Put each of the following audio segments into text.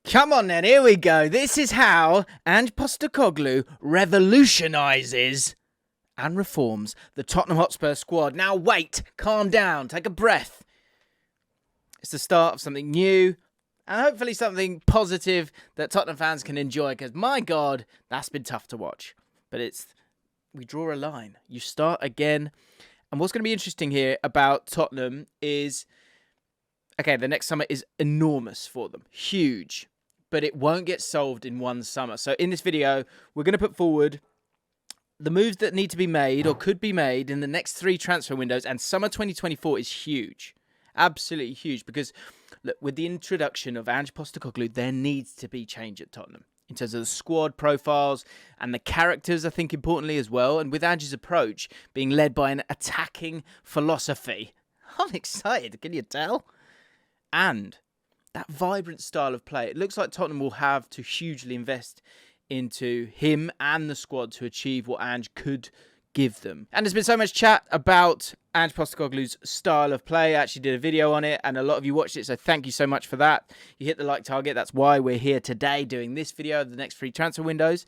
Come on then, here we go. This is how Ange Postecoglou revolutionises and reforms the Tottenham Hotspur squad. Now wait, calm down, take a breath. It's the start of something new and hopefully something positive that Tottenham fans can enjoy, because my God, that's been tough to watch. But we draw a line. You start again. And what's going to be interesting here about Tottenham is, okay, the next summer is enormous for them. Huge. But it won't get solved in one summer. So in this video, we're going to put forward the moves that need to be made or could be made in the next 3 transfer windows. And summer 2024 is huge. Absolutely huge. Because look, with the introduction of Ange Postecoglou, there needs to be change at Tottenham in terms of the squad profiles and the characters, I think, importantly as well. And with Ange's approach being led by an attacking philosophy. I'm excited, can you tell? And that vibrant style of play. It looks like Tottenham will have to hugely invest into him and the squad to achieve what Ange could give them. And there's been so much chat about Ange Postecoglou's style of play. I actually did a video on it and a lot of you watched it, so thank you so much for that. You hit the like target. That's why we're here today doing this video of the next 3 transfer windows.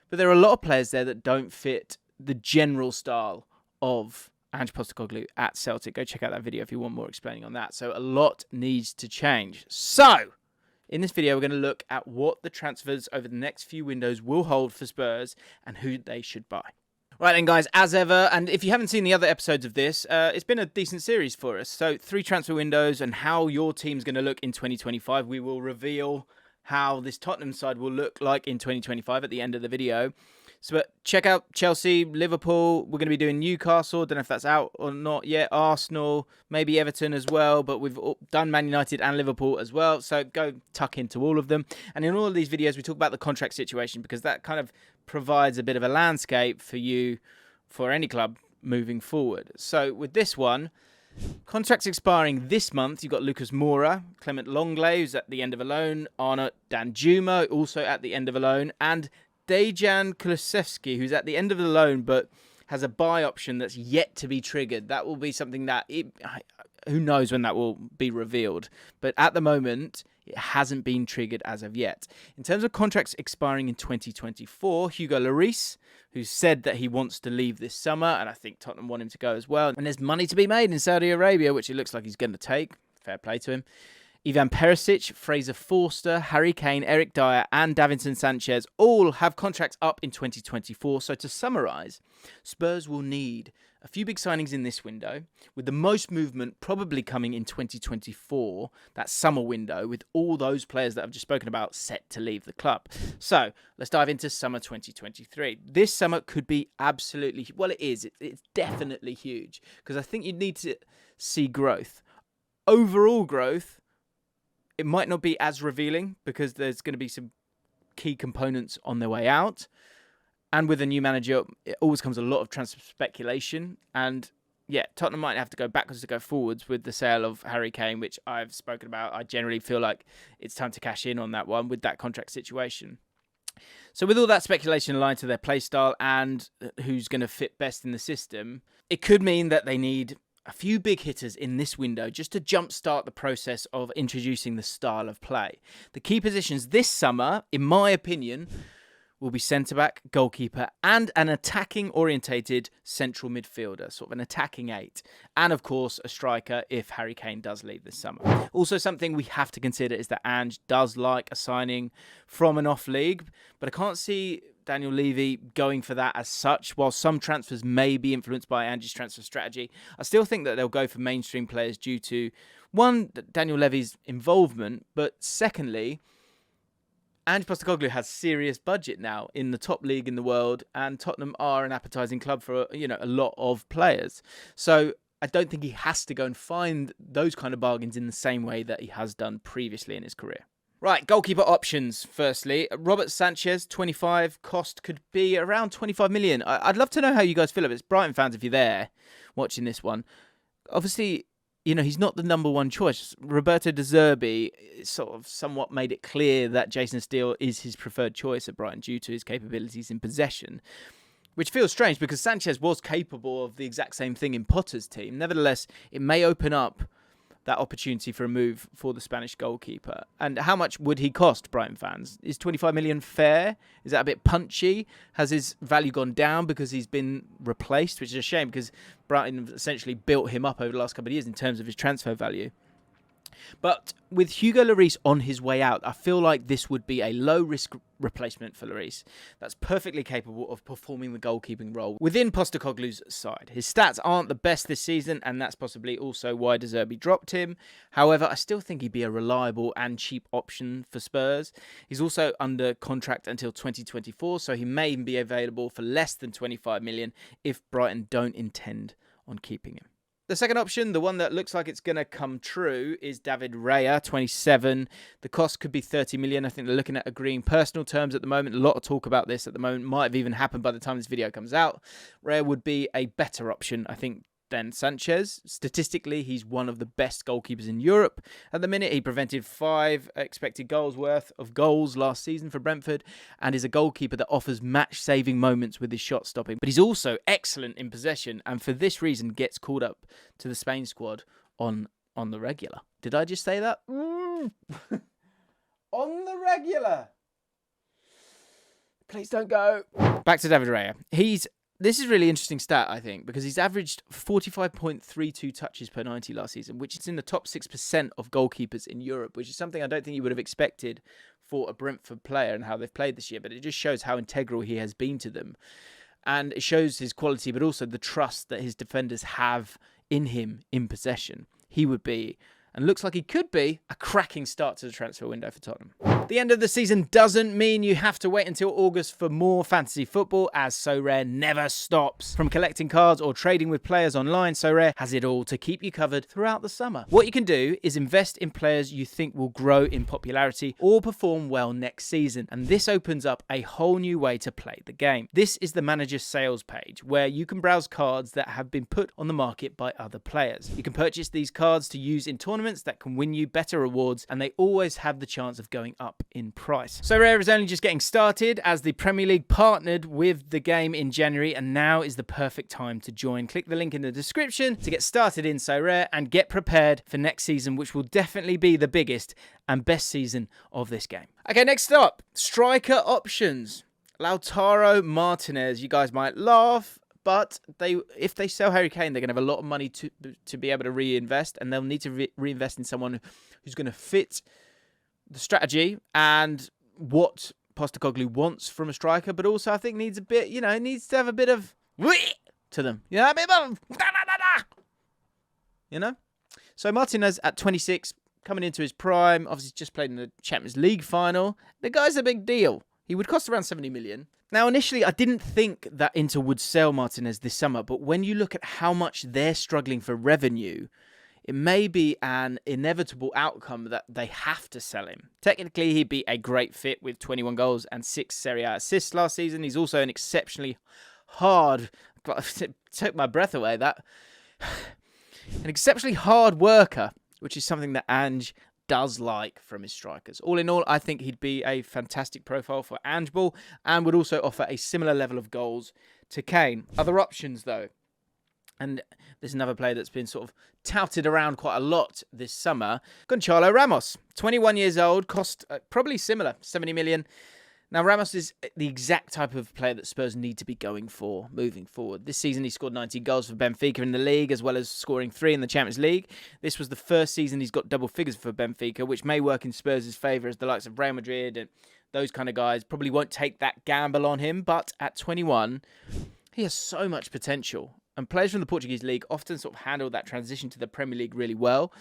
But there are a lot of players there that don't fit the general style of Ange Postecoglou at Celtic. Go check out that video if you want more explaining on that. So a lot needs to change. So in this video, we're going to look at what the transfers over the next few windows will hold for Spurs and who they should buy. Right then, guys, as ever, and if you haven't seen the other episodes of this, it's been a decent series for us. So 3 transfer windows and how your team's going to look in 2025. We will reveal how this Tottenham side will look like in 2025 at the end of the video. So but check out Chelsea, Liverpool. We're going to be doing Newcastle. Don't know if that's out or not yet. Arsenal, maybe Everton as well. But we've done Man United and Liverpool as well. So go tuck into all of them. And in all of these videos, we talk about the contract situation because that kind of provides a bit of a landscape for you, for any club moving forward. So with this one, contracts expiring this month. You've got Lucas Moura, Clement Longley, who's at the end of a loan. Arnaud Danjuma, also at the end of a loan. And Dejan Kulusevski, who's at the end of the loan but has a buy option that's yet to be triggered. That will be something that, who knows when that will be revealed. But at the moment, it hasn't been triggered as of yet. In terms of contracts expiring in 2024, Hugo Lloris, who said that he wants to leave this summer, and I think Tottenham want him to go as well. And there's money to be made in Saudi Arabia, which it looks like he's going to take. Fair play to him. Ivan Perisic, Fraser Forster, Harry Kane, Eric Dyer and Davinson Sanchez all have contracts up in 2024. So to summarise, Spurs will need a few big signings in this window, with the most movement probably coming in 2024, that summer window, with all those players that I've just spoken about set to leave the club. So let's dive into summer 2023. This summer could be absolutely, well, it is. It's definitely huge because I think you need to see growth. Overall growth, it might not be as revealing because there's going to be some key components on their way out. And with a new manager, it always comes a lot of transfer speculation. And yeah, Tottenham might have to go backwards to go forwards with the sale of Harry Kane, which I've spoken about. I generally feel like it's time to cash in on that one with that contract situation. So with all that speculation aligned to their play style and who's going to fit best in the system, it could mean that they need a few big hitters in this window just to jumpstart the process of introducing the style of play. The key positions this summer, in my opinion, will be centre-back, goalkeeper, and an attacking-orientated central midfielder, sort of an attacking 8. And, of course, a striker if Harry Kane does leave this summer. Also, something we have to consider is that Ange does like a signing from an off-league, but I can't see Daniel Levy going for that as such. While some transfers may be influenced by Ange's transfer strategy, I still think that they'll go for mainstream players due to, one, Daniel Levy's involvement, but secondly, Ange Postecoglou has serious budget now in the top league in the world, and Tottenham are an appetising club for a lot of players. So I don't think he has to go and find those kind of bargains in the same way that he has done previously in his career. Right, goalkeeper options, firstly. Robert Sanchez, 25, cost could be around 25 million. I'd love to know how you guys feel about it. Brighton fans, if you're there watching this one. Obviously, he's not the number one choice. Roberto De Zerbi sort of somewhat made it clear that Jason Steele is his preferred choice at Brighton due to his capabilities in possession, which feels strange because Sanchez was capable of the exact same thing in Potter's team. Nevertheless, it may open up that opportunity for a move for the Spanish goalkeeper. And how much would he cost, Brighton fans? Is 25 million fair? Is that a bit punchy? Has his value gone down because he's been replaced, which is a shame because Brighton essentially built him up over the last couple of years in terms of his transfer value. But with Hugo Lloris on his way out, I feel like this would be a low-risk replacement for Lloris that's perfectly capable of performing the goalkeeping role within Postecoglou's side. His stats aren't the best this season, and that's possibly also why De Zerbi dropped him. However, I still think he'd be a reliable and cheap option for Spurs. He's also under contract until 2024, so he may even be available for less than 25 million if Brighton don't intend on keeping him. The second option, the one that looks like it's going to come true, is David Raya, 27. The cost could be 30 million. I think they're looking at agreeing personal terms at the moment. A lot of talk about this at the moment. Might have even happened by the time this video comes out. Raya would be a better option, I think, than Sanchez. Statistically, he's one of the best goalkeepers in Europe. At the minute, he prevented 5 expected goals worth of goals last season for Brentford and is a goalkeeper that offers match-saving moments with his shot stopping. But he's also excellent in possession and for this reason gets called up to the Spain squad on the regular. Did I just say that? On the regular. Please don't go. Back to David Raya. This is a really interesting stat, I think, because he's averaged 45.32 touches per 90 last season, which is in the top 6% of goalkeepers in Europe, which is something I don't think you would have expected for a Brentford player and how they've played this year, but it just shows how integral he has been to them. And it shows his quality, but also the trust that his defenders have in him in possession. He would be, and looks like he could be, a cracking start to the transfer window for Tottenham. The end of the season doesn't mean you have to wait until August for more fantasy football, as Sorare never stops. From collecting cards or trading with players online, Sorare has it all to keep you covered throughout the summer. What you can do is invest in players you think will grow in popularity or perform well next season, and this opens up a whole new way to play the game. This is the manager's sales page, where you can browse cards that have been put on the market by other players. You can purchase these cards to use in tournaments that can win you better rewards, and they always have the chance of going up in price. Sorare is only just getting started as the Premier League partnered with the game in January, and now is the perfect time to join. Click the link in the description to get started in Sorare and get prepared for next season, which will definitely be the biggest and best season of this game. Okay, next up, striker options. Lautaro Martinez. You guys might laugh, but if they sell Harry Kane, they're going to have a lot of money to be able to reinvest, and they'll need to reinvest in someone who's going to fit the strategy and what Postecoglou wants from a striker, but also I think needs a bit, needs to have a bit of to them. A bit of So Martinez at 26, coming into his prime, obviously just played in the Champions League final. The guy's a big deal. He would cost around 70 million. Now, initially, I didn't think that Inter would sell Martinez this summer, but when you look at how much they're struggling for revenue, it may be an inevitable outcome that they have to sell him. Technically, he'd be a great fit with 21 goals and 6 Serie A assists last season. He's also an exceptionally hard... It took my breath away, that... An exceptionally hard worker, which is something that Ange does like from his strikers. All in all, I think he'd be a fantastic profile for Ange Ball and would also offer a similar level of goals to Kane. Other options, though. And there's another player that's been sort of touted around quite a lot this summer. Gonçalo Ramos, 21 years old, cost probably similar, 70 million. Now, Ramos is the exact type of player that Spurs need to be going for moving forward. This season, he scored 19 goals for Benfica in the league, as well as scoring 3 in the Champions League. This was the first season he's got double figures for Benfica, which may work in Spurs' favour, as the likes of Real Madrid and those kind of guys probably won't take that gamble on him. But at 21, he has so much potential. And players from the Portuguese league often sort of handle that transition to the Premier League really well.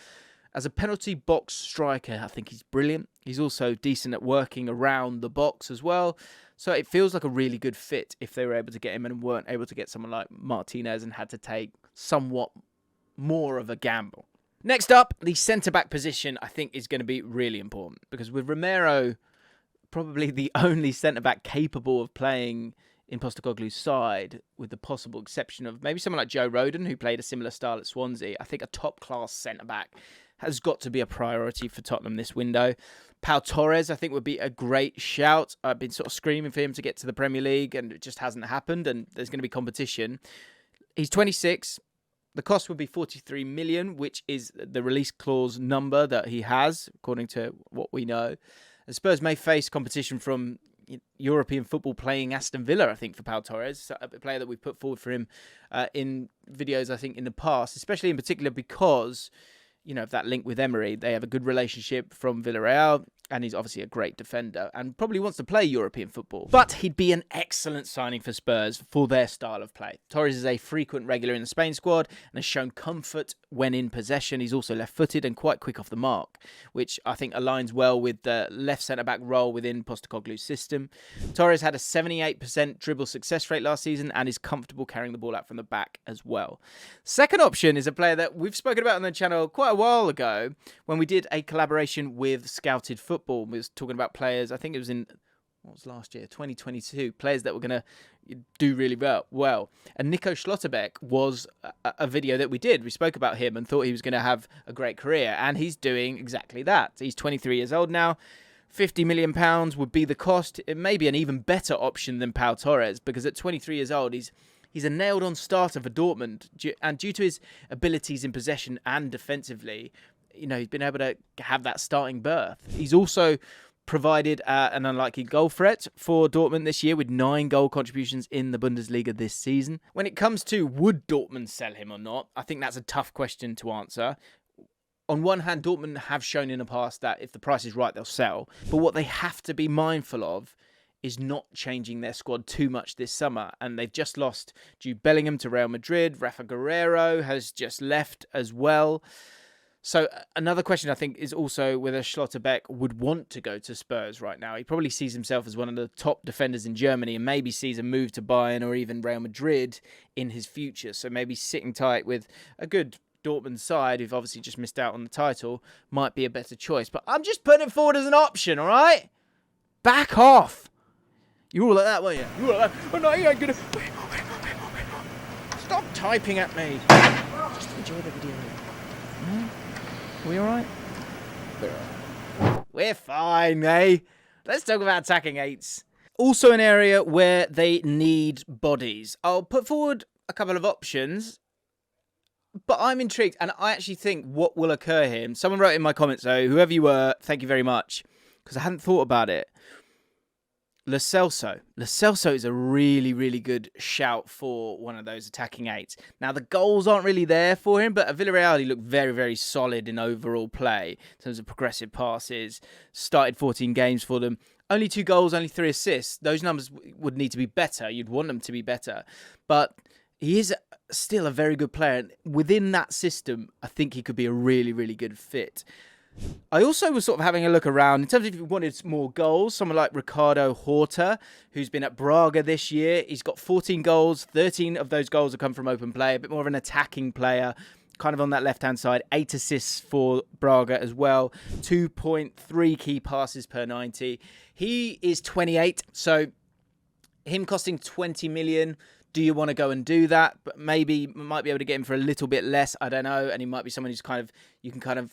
As a penalty box striker, I think he's brilliant. He's also decent at working around the box as well. So it feels like a really good fit if they were able to get him and weren't able to get someone like Martinez and had to take somewhat more of a gamble. Next up, the centre-back position I think is going to be really important, because with Romero probably the only centre-back capable of playing in Postecoglou's side, with the possible exception of maybe someone like Joe Rodon, who played a similar style at Swansea. I think a top-class centre-back has got to be a priority for Tottenham this window. Pau Torres, I think, would be a great shout. I've been sort of screaming for him to get to the Premier League, and it just hasn't happened, and there's going to be competition. He's 26. The cost would be 43 million, which is the release clause number that he has, according to what we know. And Spurs may face competition from European football playing Aston Villa, I think, for Pau Torres, a player that we've put forward for him in videos, I think, in the past, especially in particular because, of that link with Emery. They have a good relationship from Villarreal, and he's obviously a great defender and probably wants to play European football. But he'd be an excellent signing for Spurs for their style of play. Torres is a frequent regular in the Spain squad and has shown comfort when in possession. He's also left-footed and quite quick off the mark, which I think aligns well with the left centre-back role within Postecoglou's system. Torres had a 78% dribble success rate last season and is comfortable carrying the ball out from the back as well. Second option is a player that we've spoken about on the channel quite a while ago when we did a collaboration with Scouted Football. We was talking about players, I think it was in, what was last year, 2022, players that were going to do really well. And Nico Schlotterbeck was a video that we did. We spoke about him and thought he was going to have a great career, and he's doing exactly that. He's 23 years old now. £50 million would be the cost. It may be an even better option than Pau Torres, because at 23 years old, he's a nailed-on starter for Dortmund, and due to his abilities in possession and defensively, he's been able to have that starting berth. He's also provided an unlikely goal threat for Dortmund this year with 9 goal contributions in the Bundesliga this season. When it comes to would Dortmund sell him or not, I think that's a tough question to answer. On one hand, Dortmund have shown in the past that if the price is right, they'll sell. But what they have to be mindful of is not changing their squad too much this summer. And they've just lost Jude Bellingham to Real Madrid. Rafa Guerreiro has just left as well. So another question I think is also whether Schlotterbeck would want to go to Spurs right now. He probably sees himself as one of the top defenders in Germany and maybe sees a move to Bayern or even Real Madrid in his future. So maybe sitting tight with a good Dortmund side, who've obviously just missed out on the title, might be a better choice. But I'm just putting it forward as an option, all right? Back off. You were all like that, weren't you? You were like that. Oh, no, you ain't going to... Stop typing at me. Just enjoy the video. Are we all right? We're all right. We're fine, eh? Let's talk about attacking eights. Also an area where they need bodies. I'll put forward a couple of options, but I'm intrigued, and I actually think what will occur here, and someone wrote in my comments, so whoever you were, thank you very much, because I hadn't thought about it. Lo Celso. Lo Celso is a really, really good shout for one of those attacking eights. Now, the goals aren't really there for him, but at Villarreal, he looked very, very solid in overall play in terms of progressive passes. Started 14 games for them. Only 2 goals, only 3 assists. Those numbers would need to be better. You'd want them to be better. But he is still a very good player. And within that system, I think he could be a really, really good fit. I also was sort of having a look around in terms of if you wanted more goals. Someone like Ricardo Horta, who's been at Braga this year. He's got 14 goals. 13 of those goals have come from open play. A bit more of an attacking player, kind of on that left-hand side. 8 assists for Braga as well. 2.3 key passes per 90. He is 28, so him costing 20 million. Do you want to go and do that? But maybe might be able to get him for a little bit less. I don't know. And he might be someone who's you can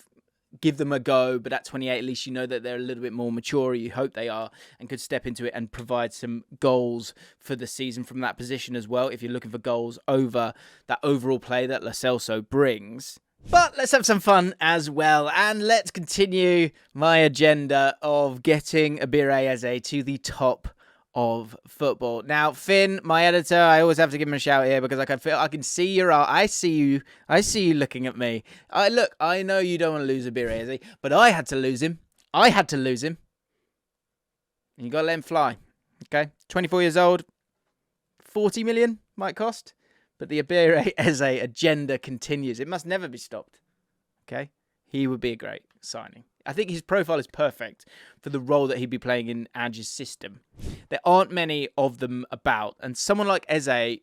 give them a go, but at 28, at least you know that they're a little bit more mature, you hope they are, and could step into it and provide some goals for the season from that position as well, if you're looking for goals over that overall play that Lo Celso brings. But let's have some fun as well, and let's continue my agenda of getting Ebere Eze to the top of football. Now, Finn, my editor, I always have to give him a shout here because I can see your eye. I see you looking at me. I know you don't want to lose Ebere Eze, but I had to lose him. And you got to let him fly. Okay? 24 years old. 40 million might cost. But the Ebere Eze agenda continues. It must never be stopped. Okay? He would be a great signing. I think his profile is perfect for the role that he'd be playing in Ange's system. There aren't many of them about, and someone like Eze, I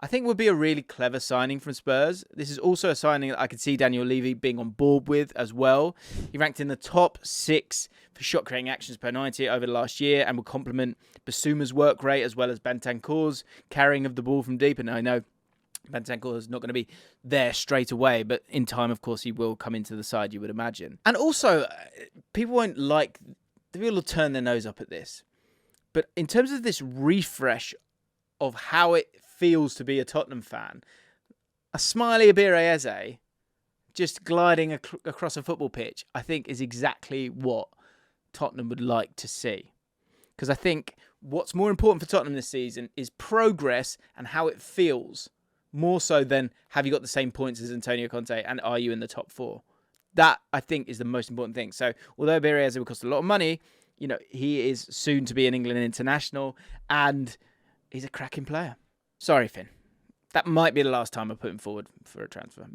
think, would be a really clever signing from Spurs. This is also a signing that I could see Daniel Levy being on board with as well. He ranked in the top 6 for shot-creating actions per 90 over the last year and will complement Basuma's work rate as well as Bentancur's carrying of the ball from deep. And I know Bentancur is not going to be there straight away, but in time, of course, he will come into the side, you would imagine. And also, people will turn their nose up at this. But in terms of this refresh of how it feels to be a Tottenham fan, A smiley Abireze just gliding across a football pitch, I think is exactly what Tottenham would like to see. Because I think what's more important for Tottenham this season is progress and how it feels, more so than have you got the same points as Antonio Conte and are you in the top 4. That, I think, is the most important thing. So, although Abireze will cost a lot of money, he is soon to be an England international and he's a cracking player. Sorry, Finn. That might be the last time I put him forward for a transfer.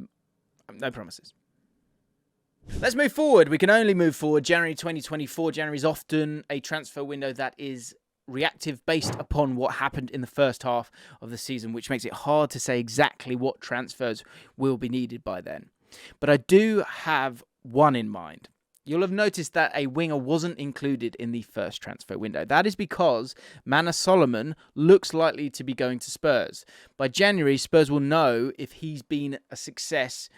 No promises. Let's move forward. We can only move forward. January 2024. January is often a transfer window that is reactive based upon what happened in the first half of the season, which makes it hard to say exactly what transfers will be needed by then. But I do have one in mind. You'll have noticed that a winger wasn't included in the first transfer window. That is because Manor Solomon looks likely to be going to Spurs. By January, Spurs will know if he's been a success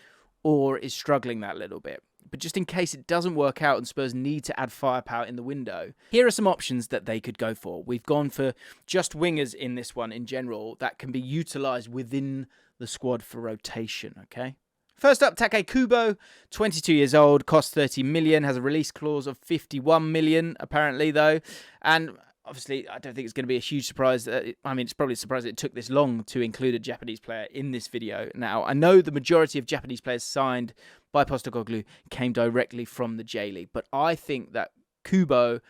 or is struggling that little bit. But just in case it doesn't work out and Spurs need to add firepower in the window, here are some options that they could go for. We've gone for just wingers in this one in general that can be utilised within the squad for rotation, okay? First up, Take Kubo, 22 years old, costs 30 million, has a release clause of 51 million, apparently, though. And obviously, I don't think it's going to be a huge surprise. It's probably a surprise that it took this long to include a Japanese player in this video. Now, I know the majority of Japanese players signed by Postecoglou came directly from the J-League, but I think that Kubo,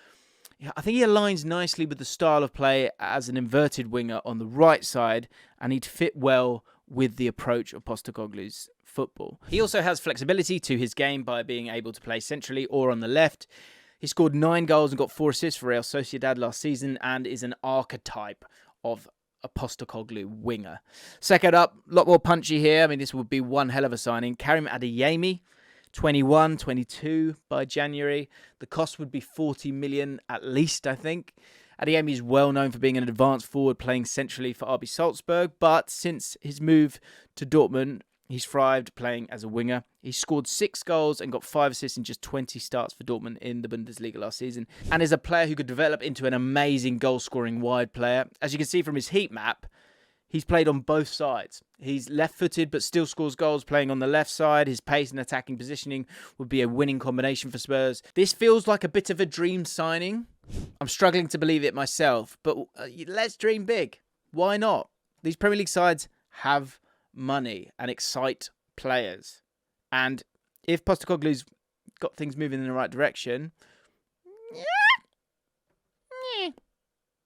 I think he aligns nicely with the style of play as an inverted winger on the right side, and he'd fit well with the approach of Postecoglou's football. He also has flexibility to his game by being able to play centrally or on the left. He scored 9 goals and got 4 assists for Real Sociedad last season and is an archetype of a Postecoglou winger. Second up, a lot more punchy here. This would be one hell of a signing. Karim Adeyemi, 21, 22 by January. The cost would be 40 million at least, I think. Adeyemi is well known for being an advanced forward playing centrally for RB Salzburg, but since his move to Dortmund, he's thrived playing as a winger. He scored 6 goals and got 5 assists in just 20 starts for Dortmund in the Bundesliga last season, and is a player who could develop into an amazing goal-scoring wide player. As you can see from his heat map, he's played on both sides. He's left-footed but still scores goals playing on the left side. His pace and attacking positioning would be a winning combination for Spurs. This feels like a bit of a dream signing. I'm struggling to believe it myself, but let's dream big. Why not? These Premier League sides have money and excite players. And if Postecoglou's got things moving in the right direction,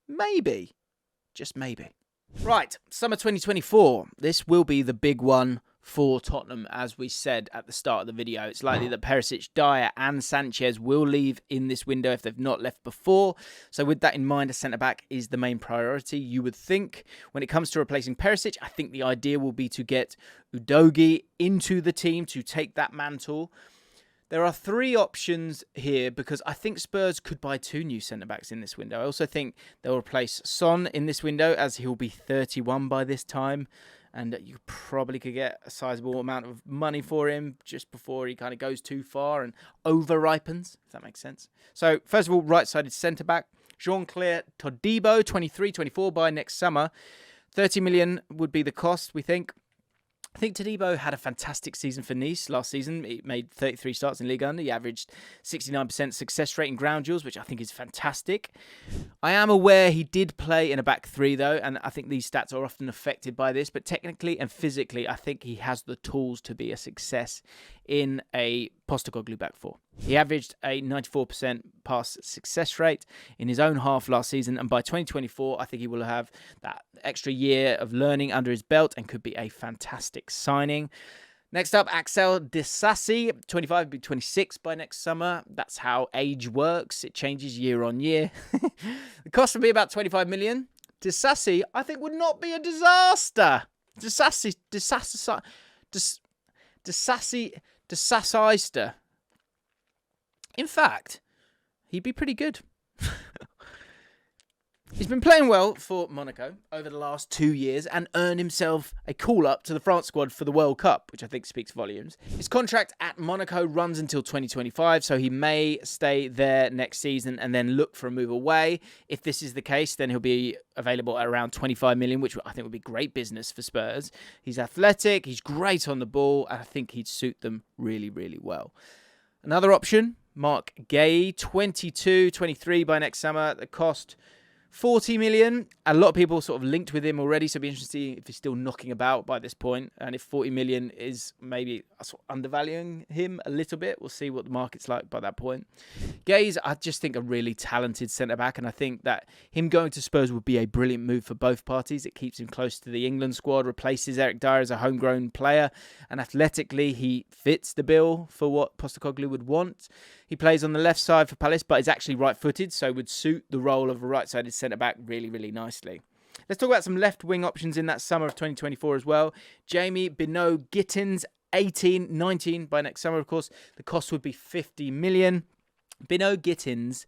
maybe. Just maybe. Right, summer 2024. This will be the big one for Tottenham, as we said at the start of the video. It's likely that Perisic, Dyer and Sanchez will leave in this window if they've not left before. So with that in mind, a centre-back is the main priority, you would think. When it comes to replacing Perisic, I think the idea will be to get Udogie into the team to take that mantle. There are 3 options here because I think Spurs could buy 2 new centre-backs in this window. I also think they'll replace Son in this window as he'll be 31 by this time. And you probably could get a sizable amount of money for him just before he kind of goes too far and over-ripens, if that makes sense. So, first of all, right-sided centre-back. Jean-Claire Todibo, 23, 24 by next summer. 30 million would be the cost, we think. I think Todibo had a fantastic season for Nice last season. He made 33 starts in Ligue 1. He averaged 69% success rate in ground duels, which I think is fantastic. I am aware he did play in a back 3, though, and I think these stats are often affected by this. But technically and physically, I think he has the tools to be a success in a Postecoglou back 4. He averaged a 94% pass success rate in his own half last season, and by 2024, I think he will have that extra year of learning under his belt and could be a fantastic signing. Next up, Axel Disasi, 25 be 26 by next summer. That's how age works. It changes year on year. The cost would be about 25 million. Disasi, I think, would not be a disaster. Disasister. In fact, he'd be pretty good. He's been playing well for Monaco over the last 2 years and earned himself a call-up to the France squad for the World Cup, which I think speaks volumes. His contract at Monaco runs until 2025, so he may stay there next season and then look for a move away. If this is the case, then he'll be available at around 25 million, which I think would be great business for Spurs. He's athletic, he's great on the ball, and I think he'd suit them really, really well. Another option, Mark Goldbridge, 22, 23 by next summer. The cost 40 million. A lot of people sort of linked with him already, so it'll be interesting to see if he's still knocking about by this point, and if 40 million is maybe sort of undervaluing him a little bit. We'll see what the market's like by that point. Gaze, I just think a really talented centre-back, and I think that him going to Spurs would be a brilliant move for both parties. It keeps him close to the England squad, replaces Eric Dyer as a homegrown player, and athletically he fits the bill for what Postecoglou would want. He plays on the left side for Palace, but is actually right-footed, so would suit the role of a right-sided centre-back really, really nicely. Let's talk about some left-wing options in that summer of 2024 as well. Jamie Bino-Gittins, 18, 19 by next summer, of course. The cost would be 50 million. Bino-Gittins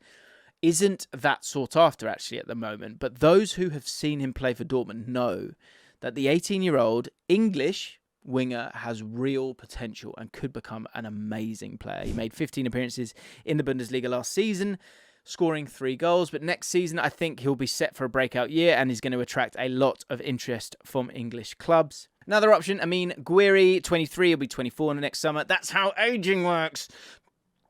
isn't that sought after, actually, at the moment, but those who have seen him play for Dortmund know that the 18-year-old English winger has real potential and could become an amazing player. He made 15 appearances in the Bundesliga last season, scoring 3 goals. But next season, I think he'll be set for a breakout year and is going to attract a lot of interest from English clubs. Another option, Amine Gouiri, 23, will be 24 in the next summer. That's how aging works.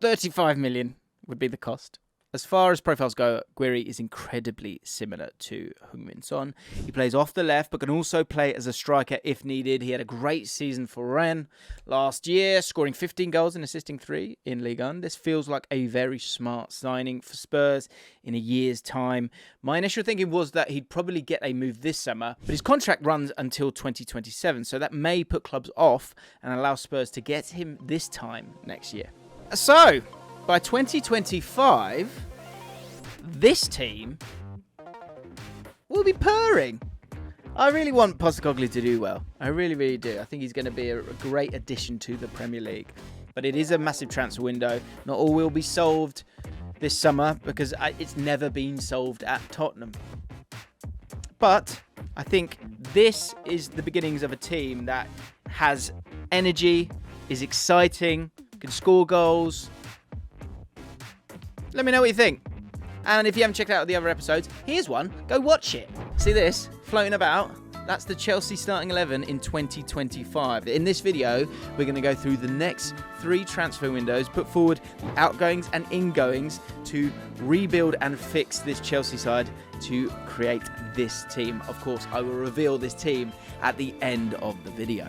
35 million would be the cost. As far as profiles go, Gouiri is incredibly similar to Heung-min Son. He plays off the left, but can also play as a striker if needed. He had a great season for Rennes last year, scoring 15 goals and assisting 3 in Ligue 1. This feels like a very smart signing for Spurs in a year's time. My initial thinking was that he'd probably get a move this summer, but his contract runs until 2027, so that may put clubs off and allow Spurs to get him this time next year. So, by 2025, this team will be purring. I really want Postecoglou to do well. I really, really do. I think he's going to be a great addition to the Premier League. But it is a massive transfer window. Not all will be solved this summer because it's never been solved at Tottenham. But I think this is the beginnings of a team that has energy, is exciting, can score goals. Let me know what you think. And if you haven't checked out the other episodes, here's one. Go watch it. See this floating about? That's the Chelsea starting 11 in 2025. In this video, we're going to go through the next 3 transfer windows, put forward the outgoings and ingoings to rebuild and fix this Chelsea side to create this team. Of course, I will reveal this team at the end of the video.